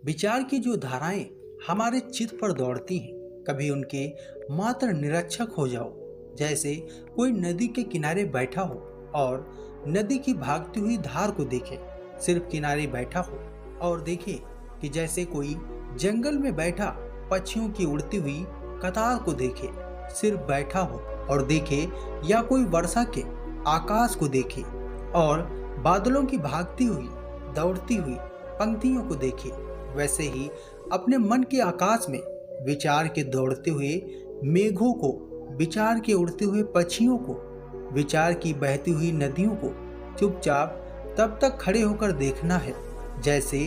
विचार की जो धाराएं हमारे चित्त पर दौड़ती हैं, कभी उनके मात्र निरीक्षक हो जाओ। जैसे कोई नदी के किनारे बैठा हो और नदी की भागती हुई धार को देखे। सिर्फ किनारे बैठा हो और देखे कि जैसे कोई जंगल में बैठा पक्षियों की उड़ती हुई कतार को देखे। सिर्फ बैठा हो और देखे, या कोई वर्षा के आकाश को देखे और बादलों की भागती हुई दौड़ती हुई पंक्तियों को देखे। वैसे ही अपने मन के आकाश में विचार के दौड़ते हुए मेघों को, विचार के उड़ते हुए पक्षियों को, विचार की बहती हुई नदियों को चुपचाप तब तक खड़े होकर देखना है जैसे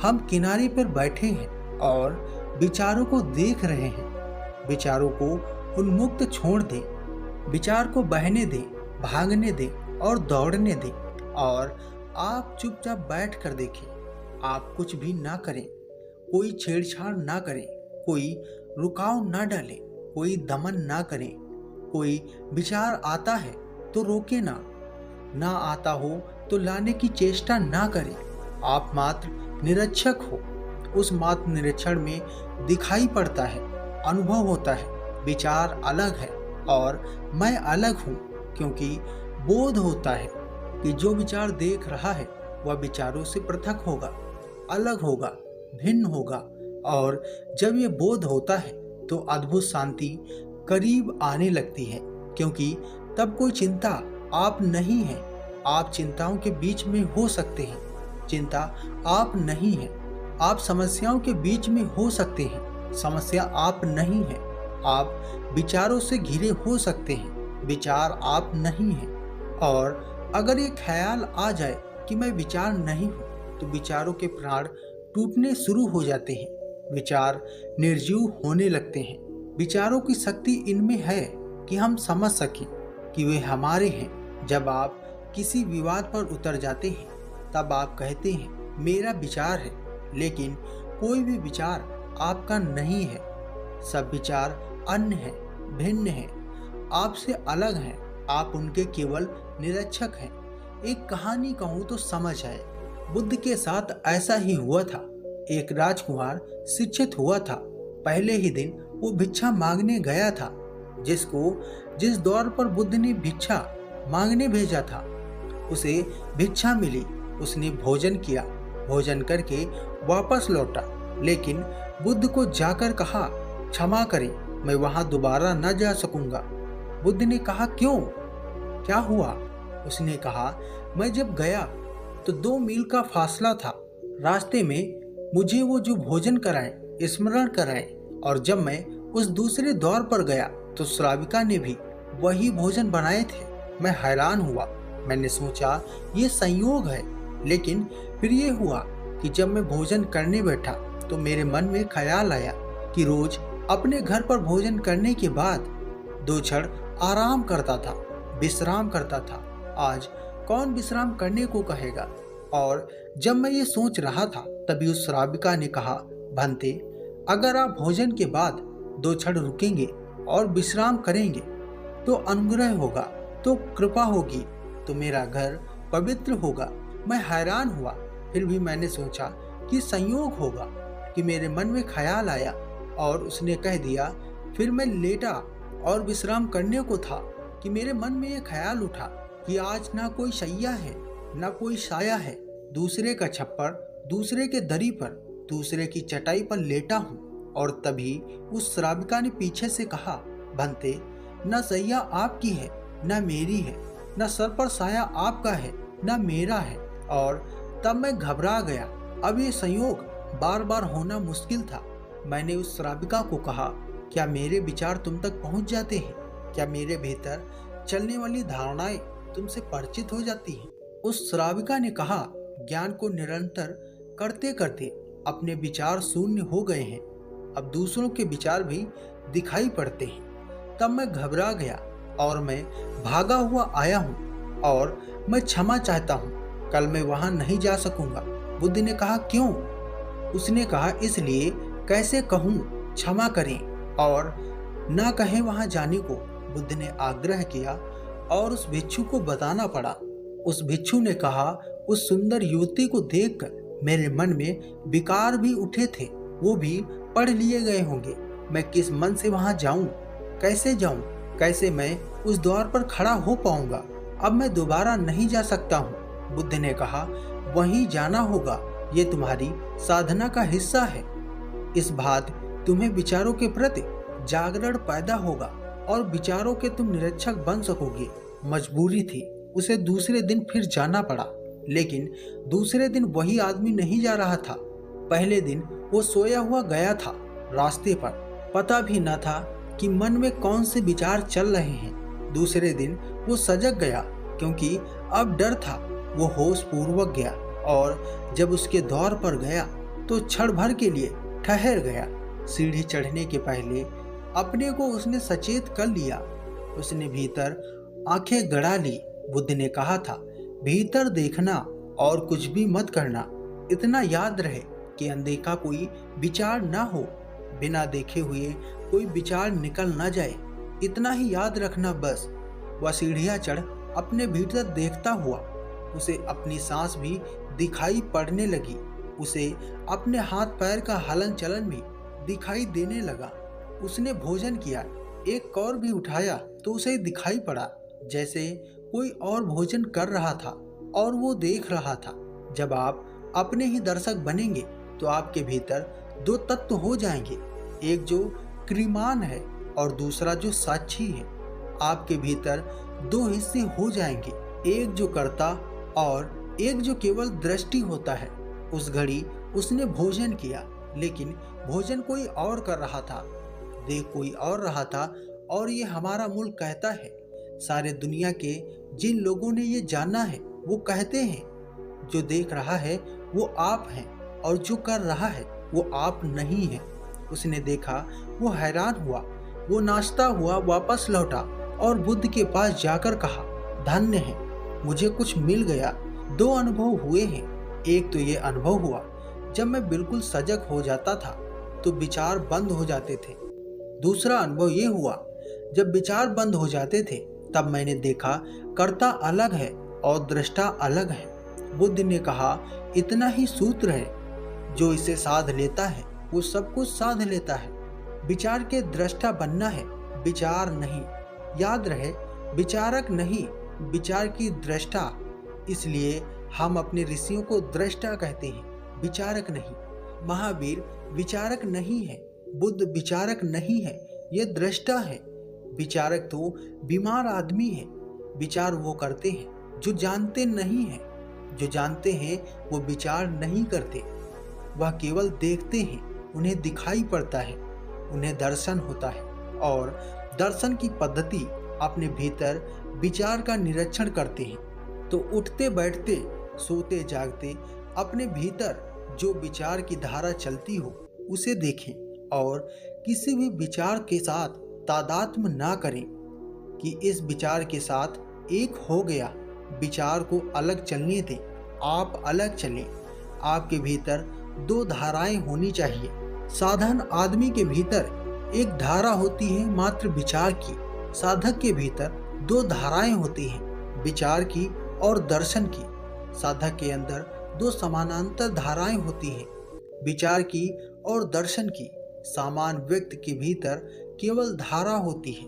हम किनारे पर बैठे हैं और विचारों को देख रहे हैं। विचारों को उन्मुक्त छोड़ दें, विचार को बहने दें, भागने दें और दौड़ने दें, और आप चुपचाप बैठ कर देखें। आप कुछ भी ना करें, कोई छेड़छाड़ ना करें, कोई रुकाव ना डालें, कोई दमन ना करें। कोई विचार आता है तो रोके ना आता हो तो लाने की चेष्टा ना करें। आप मात्र निरीक्षक हो। उस मात्र निरीक्षण में दिखाई पड़ता है, अनुभव होता है, विचार अलग है और मैं अलग हूँ, क्योंकि बोध होता है कि जो विचार देख रहा है वह विचारों से पृथक होगा, अलग होगा, भिन्न होगा। और जब ये बोध होता है तो अद्भुत शांति करीब आने लगती है, क्योंकि तब कोई चिंता आप नहीं है। आप चिंताओं के बीच में हो सकते हैं, चिंता आप नहीं है। आप समस्याओं के बीच में हो सकते हैं, समस्या आप नहीं है। आप विचारों से घिरे हो सकते हैं, विचार आप नहीं हैं। और अगर ये ख्याल आ जाए कि मैं विचार नहीं हूँ, तो विचारों के प्राण टूटने शुरू हो जाते हैं, विचार निर्जीव होने लगते हैं। विचारों की शक्ति इनमें है कि हम समझ सकें कि वे हमारे हैं। जब आप किसी विवाद पर उतर जाते हैं तब आप कहते हैं मेरा विचार है, लेकिन कोई भी विचार आपका नहीं है। सब विचार अन्य हैं, भिन्न हैं, आपसे अलग हैं। आप उनके केवल निरीक्षक हैं। एक कहानी कहूँ तो समझ आए। बुद्ध के साथ ऐसा ही हुआ था। एक राजकुमार शिक्षित हुआ था। पहले ही दिन वो भिक्षा मांगने गया था। जिस द्वार पर बुद्ध ने भिक्षा मांगने भेजा था उसे भिक्षा मिली। उसने भोजन किया, भोजन करके वापस लौटा, लेकिन बुद्ध को जाकर कहा क्षमा करें, मैं वहां दोबारा न जा सकूंगा। बुद्ध ने कहा क्यों, क्या हुआ? उसने कहा मैं जब गया तो 2 मील का फासला था। रास्ते में मुझे वो जो भोजन कराए स्मरण कराए, और जब मैं उस दूसरे द्वार पर गया तो श्राविका ने भी वही भोजन बनाए थे। मैं हैरान हुआ। मैंने सोचा ये संयोग है, लेकिन फिर ये हुआ कि जब मैं भोजन करने बैठा तो मेरे मन में ख्याल आया कि रोज अपने घर पर भोजन करने के बाद 2 क्षण आराम करता था, विश्राम करता था। आज कौन विश्राम करने को कहेगा? और जब मैं ये सोच रहा था तभी उस श्राविका ने कहा भंते, अगर आप भोजन के बाद 2 क्षण रुकेंगे और विश्राम करेंगे तो अनुग्रह होगा, तो कृपा होगी, तो मेरा घर पवित्र होगा। मैं हैरान हुआ। फिर भी मैंने सोचा कि संयोग होगा कि मेरे मन में ख्याल आया और उसने कह दिया। फिर मैं लेटा और विश्राम करने को था कि मेरे मन में ये ख्याल उठा कि आज ना कोई शैया है, ना कोई साया है। दूसरे का छप्पर, दूसरे के दरी पर, दूसरे की चटाई पर लेटा हूँ। और तभी उस श्राविका ने पीछे से कहा भंते, न सैया आपकी है न मेरी है, न सर पर साया आपका है न मेरा है। और तब मैं घबरा गया। अब ये संयोग बार बार होना मुश्किल था। मैंने उस श्राविका को कहा क्या मेरे विचार तुम तक पहुंच जाते हैं? क्या मेरे भीतर चलने वाली धारणाएं तुमसे परिचित हो जाती हैं? उस श्राविका ने कहा ज्ञान को निरंतर करते करते अपने विचार शून्य हो गए हैं। अब दूसरों के विचार भी दिखाई पड़ते हैं। तब मैं घबरा गया और मैं भागा हुआ आया हूँ और मैं क्षमा चाहता हूँ। कल मैं वहाँ नहीं जा सकूंगा। बुद्ध ने कहा क्यों? उसने कहा इसलिए, कैसे कहूँ, क्षमा करें। और ना कहें वहाँ जाने को। बुद्ध ने आग्रह किया और उस भिक्षु को बताना पड़ा। उस भिक्षु ने कहा उस सुंदर युवती को देखकर मेरे मन में विकार भी उठे थे, वो भी पढ़ लिए गए होंगे। मैं किस मन से वहां जाऊं? कैसे मैं उस द्वार पर खड़ा हो पाऊंगा? अब मैं दोबारा नहीं जा सकता हूँ। बुद्ध ने कहा, वहीं जाना होगा, ये तुम्हारी साधना का हिस्सा है। इस बात तुम्हें विचारों के प्रति जागरण पैदा होगा और विचारों के तुम निरीक्षक बन सकोगे। मजबूरी थी, उसे दूसरे दिन फिर जाना पड़ा। लेकिन दूसरे दिन वही आदमी नहीं जा रहा था। पहले दिन वो सोया हुआ गया था रास्ते पर। पता भी न था कि मन में कौन से विचार चल रहे हैं। दूसरे दिन वो सजग गया, क्योंकि अब डर था। वो होश पूर्वक गया और जब उसके द्वार पर गया तो क्षण भर के लिए ठहर गया। सीढ़ी चढ़ने के पहले अपने को उसने सचेत कर लिया। उसने भीतर आंखें गड़ा ली। बुद्ध ने कहा था, भीतर देखना और कुछ भी मत करना। इतना याद रहे कि अनदेखा कोई विचार ना हो, बिना देखे हुए कोई विचार निकल ना जाए। इतना ही याद रखना बस। वह सीढ़ियां चढ़ अपने भीतर देखता हुआ। उसे अपनी सांस भी दिखाई पड़ने लगी। उसे अपने हाथ पैर का हलन चलन भी दिखाई देने लगा। उसने भोजन किया, एक कौर भी उठाया तो उसे दिखाई पड़ा जैसे कोई और भोजन कर रहा था और वो देख रहा था। जब आप अपने ही दर्शक बनेंगे तो आपके भीतर दो तत्व हो जाएंगे, एक जो क्रियमान है और दूसरा जो साक्षी है। आपके भीतर दो हिस्से हो जाएंगे, एक जो करता और एक जो केवल दृष्टि होता है। उस घड़ी उसने भोजन किया, लेकिन भोजन कोई और कर रहा था, देख कोई और रहा था। और ये हमारा मुल्क कहता है, सारे दुनिया के जिन लोगों ने ये जाना है वो कहते हैं, जो देख रहा है वो आप हैं और जो कर रहा है वो आप नहीं है। उसने देखा, वो हैरान हुआ। वो नाचता हुआ वापस लौटा और बुद्ध के पास जाकर कहा, धन्य है, मुझे कुछ मिल गया। दो अनुभव हुए हैं। एक तो ये अनुभव हुआ, जब मैं बिल्कुल सजग हो जाता था तो विचार बंद हो जाते थे। दूसरा अनुभव ये हुआ, जब विचार बंद हो जाते थे तब मैंने देखा कर्ता अलग है और दृष्टा अलग है। बुद्ध ने कहा, इतना ही सूत्र है, जो इसे साध लेता है वो सब कुछ साध लेता है। विचार के दृष्टा बनना है, विचार नहीं। याद रहे, विचारक नहीं, विचार की दृष्टा। इसलिए हम अपने ऋषियों को दृष्टा कहते हैं, विचारक नहीं। महावीर विचारक नहीं है, बुद्ध विचारक नहीं है, ये दृष्टा है। विचारक तो बीमार आदमी है। विचार वो करते हैं जो जानते नहीं हैं। जो जानते हैं वो विचार नहीं करते, वह केवल देखते हैं। उन्हें दिखाई पड़ता है, उन्हें दर्शन होता है। और दर्शन की पद्धति अपने भीतर विचार का निरीक्षण करते हैं। तो उठते बैठते, सोते जागते अपने भीतर जो विचार की धारा चलती हो उसे देखें और किसी भी विचार के साथ तादात्म्य ना करें कि इस विचार के साथ एक हो गया। विचार को अलग चलने दें, आप अलग चलें। आपके भीतर दो धाराएं होनी चाहिए। साधन आदमी के भीतर एक धारा होती है मात्र विचार की। साधक के भीतर दो धाराएं होती हैं, विचार की और दर्शन की। साधक के अंदर दो समानांतर धाराएं होती हैं, विचार की और दर्शन की। सामान्य व्यक्ति के भीतर केवल धारा होती है,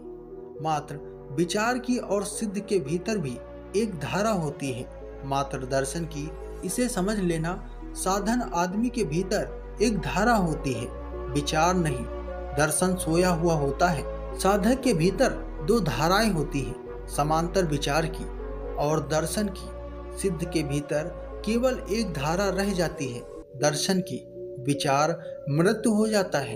मात्र विचार की। और सिद्ध के भीतर भी एक धारा होती है, मात्र दर्शन की। इसे समझ लेना, साधन आदमी के भीतर एक धारा होती है, विचार नहीं। दर्शन सोया हुआ होता है। साधक के भीतर दो धाराएं होती हैं, समांतर विचार की और दर्शन की। सिद्ध के भीतर केवल एक धारा रह जाती है, दर्शन की। विचार मृत्यु हो जाता है।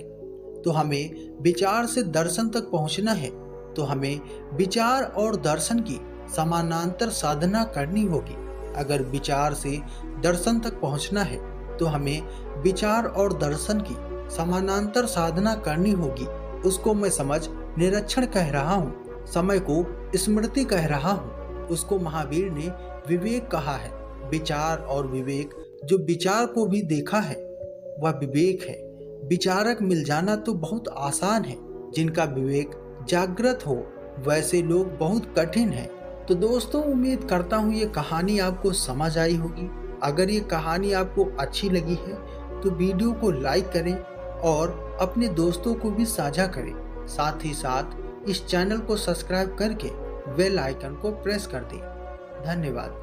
तो हमें विचार से दर्शन तक पहुंचना है, तो हमें विचार और दर्शन की समानांतर साधना करनी होगी। अगर विचार से दर्शन तक पहुंचना है तो हमें विचार और दर्शन की समानांतर साधना करनी होगी। उसको मैं समझ निरीक्षण कह रहा हूँ, समय को स्मृति कह रहा हूँ। उसको महावीर ने विवेक कहा है। विचार और विवेक, जो विचार को भी देखा है वह विवेक है। विचारक मिल जाना तो बहुत आसान है, जिनका विवेक जागृत हो वैसे लोग बहुत कठिन हैं। तो दोस्तों, उम्मीद करता हूँ ये कहानी आपको समझ आई होगी। अगर ये कहानी आपको अच्छी लगी है तो वीडियो को लाइक करें और अपने दोस्तों को भी साझा करें। साथ ही साथ इस चैनल को सब्सक्राइब करके बेल आइकन को प्रेस कर दें। धन्यवाद।